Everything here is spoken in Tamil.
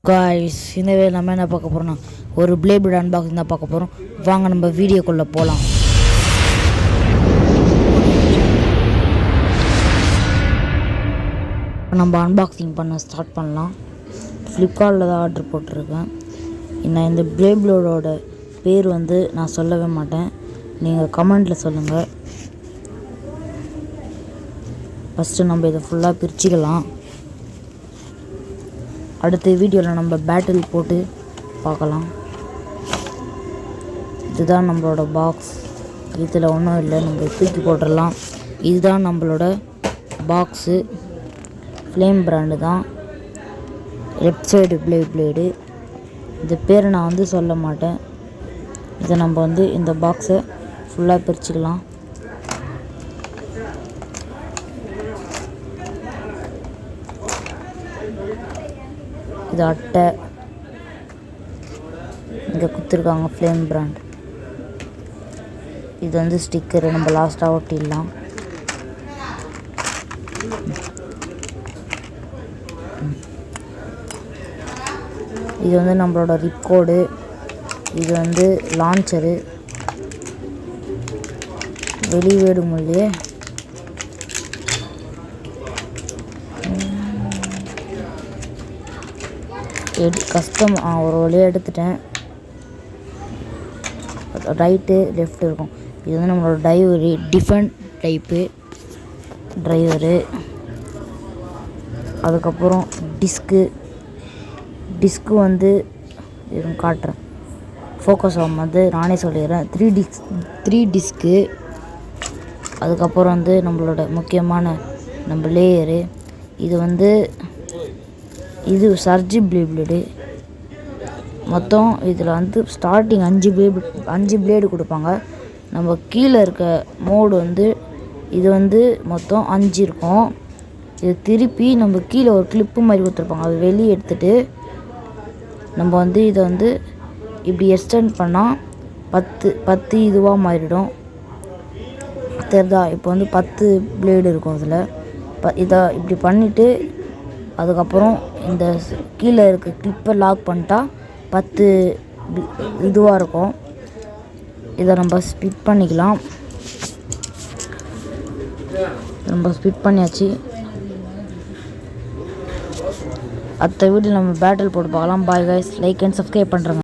காய்ஸ் இந்த வேலை நம்ம என்ன பார்க்க போகிறோம்னா ஒரு பிளேபிள் அன்பாக்சிங் தான் பார்க்க போகிறோம். வாங்க நம்ம வீடியோக்குள்ளே போகலாம். நம்ம அன்பாக்சிங் பண்ண ஸ்டார்ட் பண்ணலாம். ஃப்ளிப்கார்ட்டில் தான் ஆர்டர் போட்டிருக்கேன். நான் இந்த பிளேபிளோட பேர் நான் சொல்லவே மாட்டேன், நீங்கள் கமெண்டில் சொல்லுங்கள். ஃபஸ்ட்டு நம்ம இதை ஃபுல்லாக பிரிச்சுக்கலாம். அடுத்த வீடியோவில் நம்ம பேட்டில் போட்டு பார்க்கலாம். இதுதான் நம்மளோட பாக்ஸ். இதில் ஒன்றும் இல்லை, நம்ம தூக்கி போட்டுடலாம். இதுதான் நம்மளோட பாக்ஸு. ஃப்ளேம் பிராண்டு தான், லெஃப்ட் சைடு பிளேடு. இந்த பேரை நான் சொல்ல மாட்டேன். இதை நம்ம இந்த பாக்ஸை ஃபுல்லாக பிரிச்சுக்கலாம். இது அட்டை, இங்கே கொடுத்துருக்காங்க ஃப்ளேம் பிராண்ட். இது ஸ்டிக்கரு, நம்ம லாஸ்ட்டாக ஒட்டிடலாம். இது நம்மளோட ரிப்கோடு. இது லான்ச்சரு. வெளியேடு இல்லையே, கஷ்டம். ஒரு வழியாக எடுத்துட்டேன். ரைட்டு லெஃப்ட் இருக்கும். இது நம்மளோட டிரைவரு, டிஃபெண்ட் டைப்பு டிரைவரு. அதுக்கப்புறம் டிஸ்க்கு காட்டுறேன், ஃபோக்கஸ் ஆகும் நானே சொல்லிடுறேன். Three disc. அதுக்கப்புறம் நம்மளோட முக்கியமான நம்ம லேயரு. இது சர்ஜி பிளேடு. மொத்தம் இதில் ஸ்டார்டிங் 5 பிளேடு கொடுப்பாங்க. நம்ம கீழே இருக்க மோடு இது மொத்தம் 5 இருக்கும். இது திருப்பி நம்ம கீழே ஒரு கிளிப்பு மாதிரி கொடுத்துருப்பாங்க. அது வெளியே எடுத்துகிட்டு நம்ம இதை இப்படி எக்ஸ்டெண்ட் பண்ணால் 10 இதுவாக மாறிடும். தெரியுதா? இப்போ 10 பிளேடு இருக்கும் இதில். இதை இப்படி பண்ணிவிட்டு அதுக்கப்புறம் இந்த கீழே இருக்க கிளிப்பை லாக் பண்ணிட்டா 10 இதுவாக இருக்கும். இதை நம்ம ஸ்பிட் பண்ணிக்கலாம். நம்ம ஸ்பிட் பண்ணியாச்சு. அடுத்த வீடியோ நம்ம பேட்டில் போட்டு பார்க்கலாம். Bye guys, like and subscribe பண்ணுறேங்க.